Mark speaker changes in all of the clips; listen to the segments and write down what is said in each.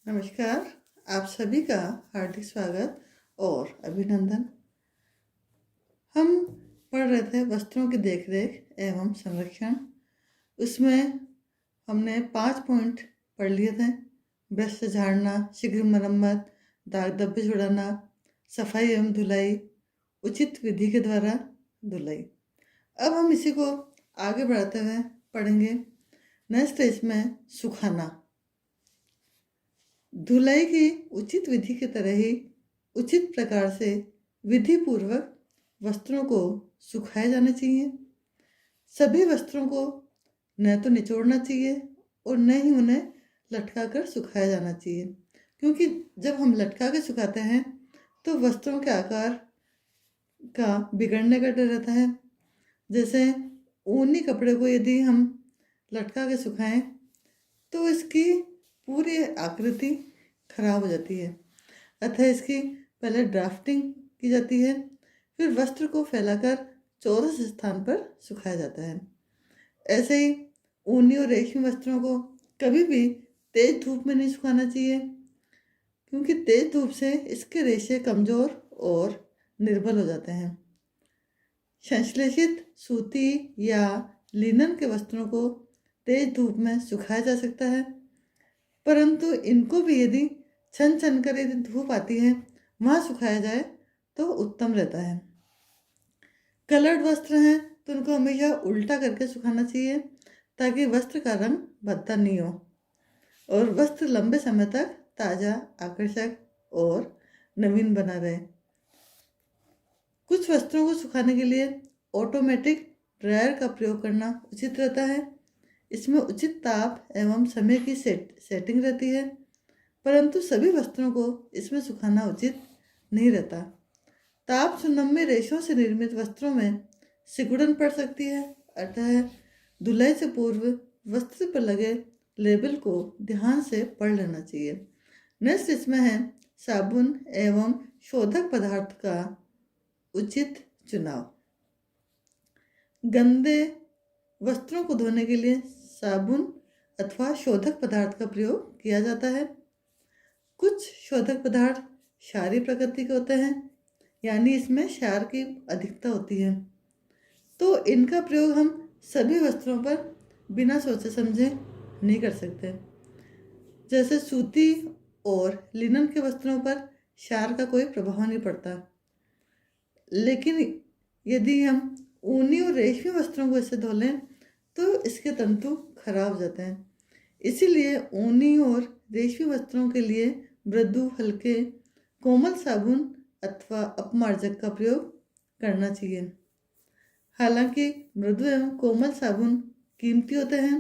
Speaker 1: नमस्कार। आप सभी का हार्दिक स्वागत और अभिनंदन। हम पढ़ रहे थे वस्त्रों की देखरेख एवं संरक्षण। उसमें हमने 5 पॉइंट पढ़ लिए थे। ब्रश से झाड़ना, शीघ्र मरम्मत, दाग धब्बे छुड़ाना, सफाई एवं धुलाई, उचित विधि के द्वारा धुलाई। अब हम इसी को आगे बढ़ाते हुए पढ़ेंगे। नेक्स्ट है इसमें सुखाना। धुलाई की उचित विधि की तरह ही उचित प्रकार से विधि पूर्वक वस्त्रों को सुखाया जाना चाहिए। सभी वस्त्रों को न तो निचोड़ना चाहिए और न ही उन्हें लटका कर सुखाया जाना चाहिए, क्योंकि जब हम लटका के सुखाते हैं तो वस्त्रों के आकार का बिगड़ने का डर रहता है। जैसे ऊनी कपड़े को यदि हम लटका के सुखाएं तो इसकी पूरी आकृति खराब हो जाती है। अतः इसकी पहले ड्राफ्टिंग की जाती है, फिर वस्त्र को फैलाकर चौरस स्थान पर सुखाया जाता है। ऐसे ही ऊनी और रेशमी वस्त्रों को कभी भी तेज धूप में नहीं सुखाना चाहिए, क्योंकि तेज धूप से इसके रेशे कमजोर और निर्बल हो जाते हैं। संश्लेषित सूती या लिनन के वस्त्रों को तेज धूप में सुखाया जा सकता है, परंतु इनको भी यदि छन छन कर यदि धूप आती है वहाँ सुखाया जाए तो उत्तम रहता है। कलर्ड वस्त्र हैं तो उनको हमेशा उल्टा करके सुखाना चाहिए, ताकि वस्त्र का रंग भद्दा नहीं हो और वस्त्र लंबे समय तक ताज़ा, आकर्षक और नवीन बना रहे। कुछ वस्त्रों को सुखाने के लिए ऑटोमेटिक ड्रायर का प्रयोग करना उचित रहता है। इसमें उचित ताप एवं समय की सेटिंग रहती है, परंतु सभी वस्त्रों को इसमें सुखाना उचित नहीं रहता। ताप सुनम्य रेशों से निर्मित वस्त्रों में सिकुड़न पड़ सकती है, अतः धुलाई से पूर्व वस्त्र पर लगे लेबल को ध्यान से पढ़ लेना चाहिए। नेक्स्ट इसमें है साबुन एवं शोधक पदार्थ का उचित चुनाव। गंदे वस्त्रों को धोने के लिए साबुन अथवा शोधक पदार्थ का प्रयोग किया जाता है। कुछ शोधक पदार्थ क्षारीय प्रकृति के होते हैं, यानी इसमें क्षार की अधिकता होती है, तो इनका प्रयोग हम सभी वस्त्रों पर बिना सोचे समझे नहीं कर सकते। जैसे सूती और लिनन के वस्त्रों पर क्षार का कोई प्रभाव नहीं पड़ता, लेकिन यदि हम ऊनी और रेशमी वस्त्रों को इससे धो लें तो इसके तंतु खराब हो जाते हैं। इसीलिए ऊनी और रेशमी वस्त्रों के लिए मृदु, हल्के, कोमल साबुन अथवा अपमार्जक का प्रयोग करना चाहिए। हालांकि मृदु एवं कोमल साबुन कीमती होते हैं,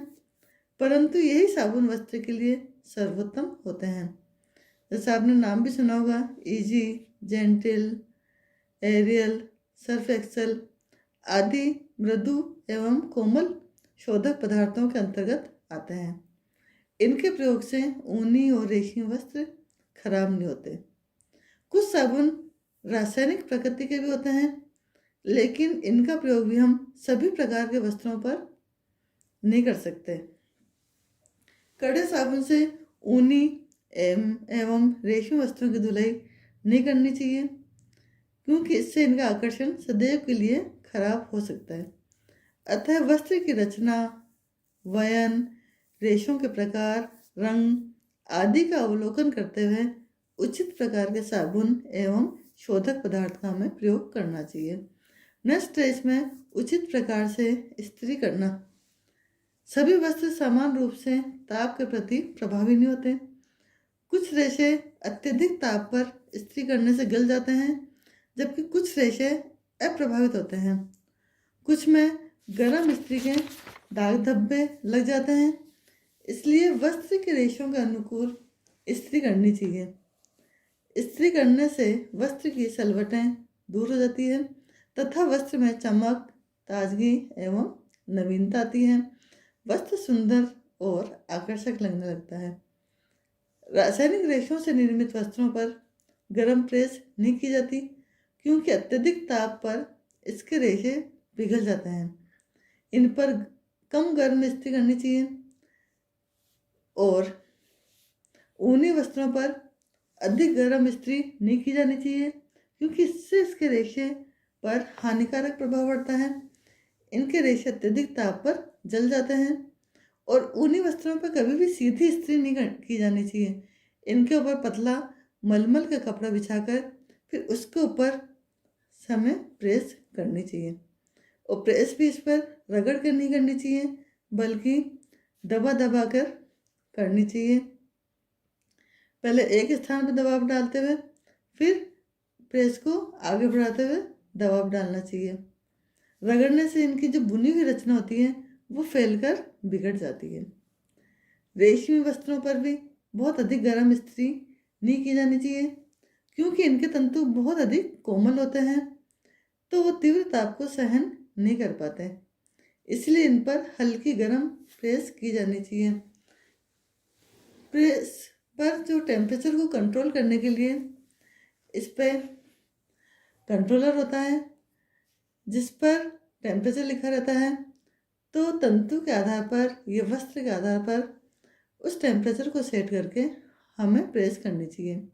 Speaker 1: परंतु यही साबुन वस्त्र के लिए सर्वोत्तम होते हैं। जैसे आपने नाम भी सुना होगा, Ezee, Genteel, Ariel, Surf Excel आदि मृदु एवं कोमल शोधक पदार्थों के अंतर्गत आते हैं। इनके प्रयोग से ऊनी और रेशमी वस्त्र खराब नहीं होते। कुछ साबुन रासायनिक प्रकृति के भी होते हैं, लेकिन इनका प्रयोग भी हम सभी प्रकार के वस्त्रों पर नहीं कर सकते। कड़े साबुन से ऊनी एवं रेशमी वस्त्रों की धुलाई नहीं करनी चाहिए, क्योंकि इससे इनका आकर्षण सदैव के लिए खराब हो सकता है। अतः वस्त्र की रचना, वयन, रेशों के प्रकार, रंग आदि का अवलोकन करते हुए उचित प्रकार के साबुन एवं शोधक पदार्थ का हमें प्रयोग करना चाहिए। नेक्स्ट है इसमें उचित प्रकार से इस्त्री करना। सभी वस्त्र समान रूप से ताप के प्रति प्रभावी नहीं होते। कुछ रेशे अत्यधिक ताप पर इस्त्री करने से गल जाते हैं, जबकि कुछ रेशे अप्रभावित होते हैं। कुछ में गर्म इस्त्री के दाग धब्बे लग जाते हैं, इसलिए वस्त्र के रेशों के अनुकूल इस्त्री करनी चाहिए। इस्त्री करने से वस्त्र की सलवटें दूर हो जाती है तथा वस्त्र में चमक, ताजगी एवं नवीनता आती है। वस्त्र सुंदर और आकर्षक लगने लगता है। रासायनिक रेशों से निर्मित वस्त्रों पर गर्म प्रेस नहीं की जाती, क्योंकि अत्यधिक ताप पर इसके रेशे पिघल जाते हैं। इन पर कम गर्म इस्त्री करनी चाहिए और ऊनी वस्त्रों पर अधिक गर्म इस्त्री नहीं की जानी चाहिए, क्योंकि इससे इसके रेशे पर हानिकारक प्रभाव पड़ता है। इनके रेशे अत्यधिक ताप पर जल जाते हैं। और ऊनी वस्त्रों पर कभी भी सीधी इस्त्री नहीं की जानी चाहिए। इनके ऊपर पतला मलमल का कपड़ा बिछाकर फिर उसके ऊपर हमें प्रेस करनी चाहिए। और प्रेस भी इस पर रगड़ कर नहीं करनी चाहिए, बल्कि दबा दबा कर करनी चाहिए। पहले एक स्थान पर दबाव डालते हुए फिर प्रेस को आगे बढ़ाते हुए दबाव डालना चाहिए। रगड़ने से इनकी जो बुनी हुई रचना होती है वो फैलकर बिगड़ जाती है। रेशमी वस्त्रों पर भी बहुत अधिक गर्म इस्त्री नहीं की जानी चाहिए, क्योंकि इनके तंतु बहुत अधिक कोमल होते हैं, तो वो तीव्र ताप को सहन नहीं कर पाते। इसलिए इन पर हल्की गर्म प्रेस की जानी चाहिए। प्रेस पर जो टेम्परेचर को कंट्रोल करने के लिए इस पर कंट्रोलर होता है, जिस पर टेम्परेचर लिखा रहता है। तो तंतु के आधार पर या वस्त्र के आधार पर उस टेम्परेचर को सेट करके हमें प्रेस करनी चाहिए।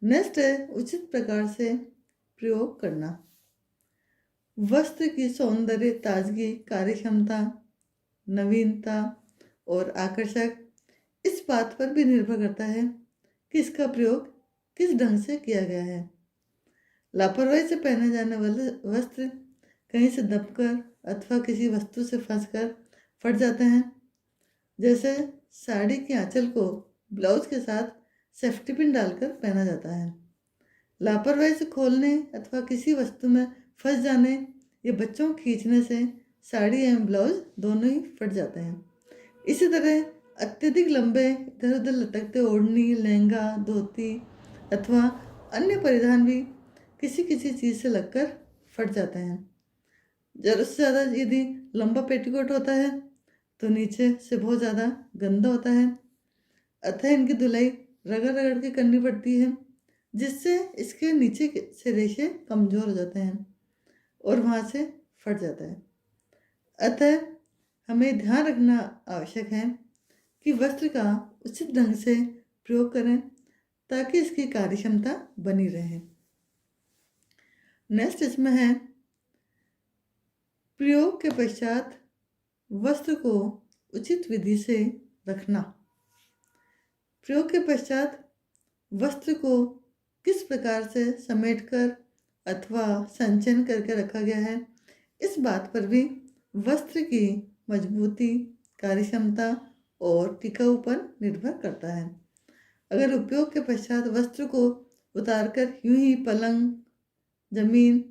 Speaker 1: नेक्स्ट है उचित प्रकार से प्रयोग करना। वस्त्र की सौंदर्य, ताजगी, कार्यक्षमता, नवीनता और आकर्षक इस बात पर भी निर्भर करता है कि इसका प्रयोग किस ढंग से किया गया है। लापरवाही से पहने जाने वाले वस्त्र कहीं से दबकर अथवा किसी वस्तु से फंसकर फट जाते हैं। जैसे साड़ी के आंचल को ब्लाउज के साथ सेफ्टी पिन डालकर पहना जाता है। लापरवाही से खोलने अथवा किसी वस्तु में फंस जाने या बच्चों खींचने से साड़ी एवं ब्लाउज दोनों ही फट जाते हैं। इसी तरह अत्यधिक लंबे इधर उधर लटकते ओढ़नी, लहंगा, धोती अथवा अन्य परिधान भी किसी किसी चीज़ से लगकर फट जाते हैं। ज़रूरत से ज़्यादा यदि लंबा पेटीकोट होता है तो नीचे से बहुत ज़्यादा गंदा होता है, अतः इनकी धुलाई रगड़ रगड़ के करनी पड़ती है, जिससे इसके नीचे से रेशे कमज़ोर हो जाते हैं और वहाँ से फट जाता है। अतः हमें ध्यान रखना आवश्यक है कि वस्त्र का उचित ढंग से प्रयोग करें ताकि इसकी कार्यक्षमता बनी रहे। नेक्स्ट इसमें है प्रयोग के पश्चात वस्त्र को उचित विधि से रखना। प्रयोग के पश्चात वस्त्र को किस प्रकार से समेटकर अथवा संचयन करके रखा गया है, इस बात पर भी वस्त्र की मजबूती, कार्यक्षमता और टिकाऊपन निर्भर करता है। अगर उपयोग के पश्चात वस्त्र को उतारकर यूं ही पलंग, जमीन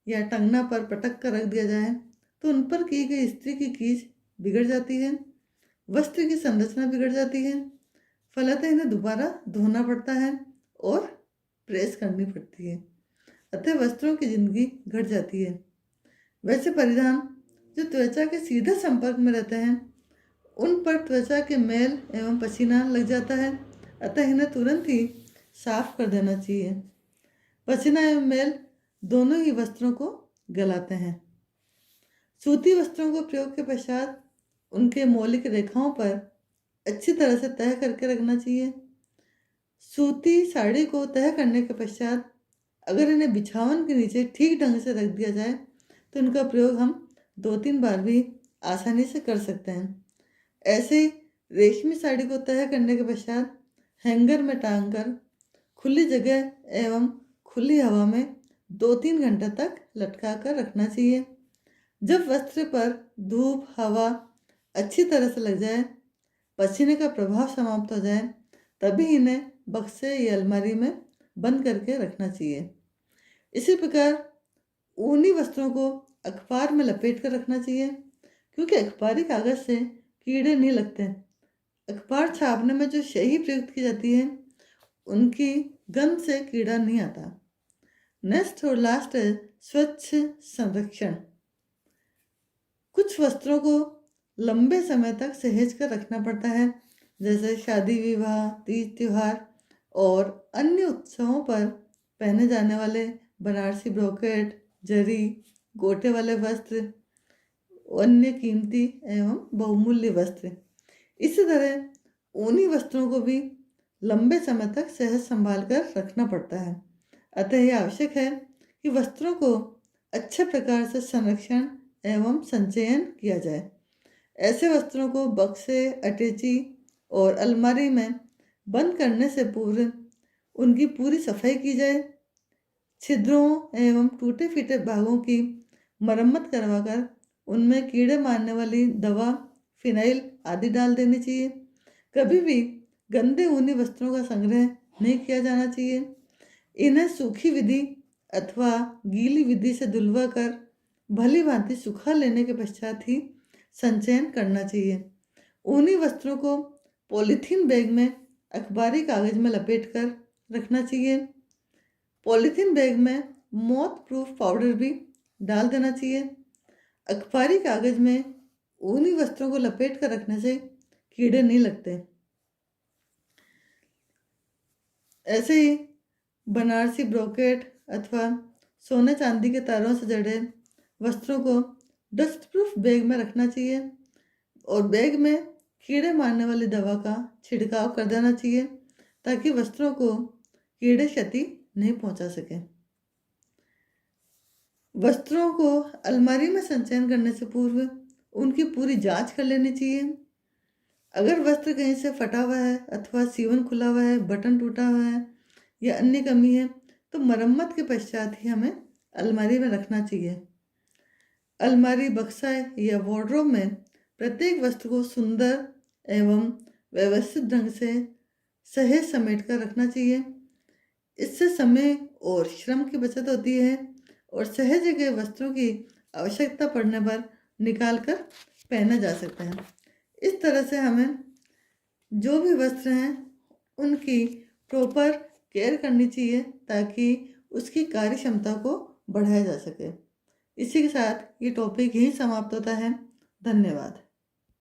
Speaker 1: या टंगना पर पटक कर रख दिया जाए तो उन पर की गई इस्त्री की खींच बिगड़ जाती है, वस्त्र की संरचना बिगड़ जाती है, फलतः इन्हें दोबारा धोना पड़ता है और प्रेस करनी पड़ती है, अतः वस्त्रों की जिंदगी घट जाती है। वैसे परिधान जो त्वचा के सीधे संपर्क में रहते हैं उन पर त्वचा के मैल एवं पसीना लग जाता है, अतः इन्हें तुरंत ही साफ कर देना चाहिए। पसीना एवं मैल दोनों ही वस्त्रों को गलाते हैं। सूती वस्त्रों को प्रयोग के पश्चात उनके मौलिक रेखाओं पर अच्छी तरह से तह करके रखना चाहिए। सूती साड़ी को तह करने के पश्चात अगर इन्हें बिछावन के नीचे ठीक ढंग से रख दिया जाए तो इनका प्रयोग हम 2-3 बार भी आसानी से कर सकते हैं। ऐसे ही रेशमी साड़ी को तह करने के पश्चात हैंगर में टांग कर खुली जगह एवं खुली हवा में 2-3 घंटे तक लटका कर रखना चाहिए। जब वस्त्र पर धूप, हवा अच्छी तरह से लग जाए, पसीने का प्रभाव समाप्त हो जाए, तभी इन्हें बक्से या अलमारी में बंद करके रखना चाहिए। इसी प्रकार ऊनी वस्त्रों को अखबार में लपेट कर रखना चाहिए, क्योंकि अखबारी कागज से कीड़े नहीं लगते। अखबार छापने में जो स्याही प्रयुक्त की जाती है उनकी गंध से कीड़ा नहीं आता। नेक्स्ट और लास्ट है स्वच्छ संरक्षण। कुछ वस्त्रों को लंबे समय तक सहेज कर रखना पड़ता है, जैसे शादी विवाह, तीज त्योहार और अन्य उत्सवों पर पहने जाने वाले बनारसी ब्रोकेट, जरी, गोटे वाले वस्त्र, अन्य कीमती एवं बहुमूल्य वस्त्र। इसी तरह ऊनी वस्त्रों को भी लंबे समय तक सेहत संभाल कर रखना पड़ता है। अतः यह आवश्यक है कि वस्त्रों को अच्छे प्रकार से संरक्षण एवं संचयन किया जाए। ऐसे वस्त्रों को बक्से, अटैची और अलमारी में बंद करने से पूर्व उनकी पूरी सफाई की जाए। छिद्रों एवं टूटे फीटे भागों की मरम्मत करवाकर उनमें कीड़े मारने वाली दवा, फिनाइल आदि डाल देनी चाहिए। कभी भी गंदे ऊनी वस्त्रों का संग्रह नहीं किया जाना चाहिए। इन्हें सूखी विधि अथवा गीली विधि से धुलवा कर भली भांति सुखा लेने के पश्चात ही संचयन करना चाहिए। ऊनी वस्त्रों को पॉलीथीन बैग में अखबारी कागज में लपेट कर रखना चाहिए। पॉलीथीन बैग में मॉथ प्रूफ पाउडर भी डाल देना चाहिए। अखबारी कागज में ऊनी वस्त्रों को लपेट कर रखने से कीड़े नहीं लगते। ऐसे ही बनारसी ब्रोकेट अथवा सोने चांदी के तारों से जड़े वस्त्रों को डस्ट प्रूफ बैग में रखना चाहिए और बैग में कीड़े मारने वाली दवा का छिड़काव कर देना चाहिए ताकि वस्त्रों को कीड़े क्षति नहीं पहुंचा सके। वस्त्रों को अलमारी में संचयन करने से पूर्व उनकी पूरी जांच कर लेनी चाहिए। अगर वस्त्र कहीं से फटा हुआ है अथवा सीवन खुला हुआ है, बटन टूटा हुआ है या अन्य कमी है तो मरम्मत के पश्चात ही हमें अलमारी में रखना चाहिए। अलमारी, बक्सा या वार्डरोब में प्रत्येक वस्त्र को सुंदर एवं व्यवस्थित ढंग से सहेज समेट कर रखना चाहिए। इससे समय और श्रम की बचत होती है और सहेजे गए वस्त्रों की आवश्यकता पड़ने पर निकाल कर पहना जा सकता है। इस तरह से हमें जो भी वस्त्र हैं उनकी प्रॉपर केयर करनी चाहिए ताकि उसकी कार्य क्षमता को बढ़ाया जा सके। इसी के साथ ये टॉपिक यहीं समाप्त होता है। धन्यवाद।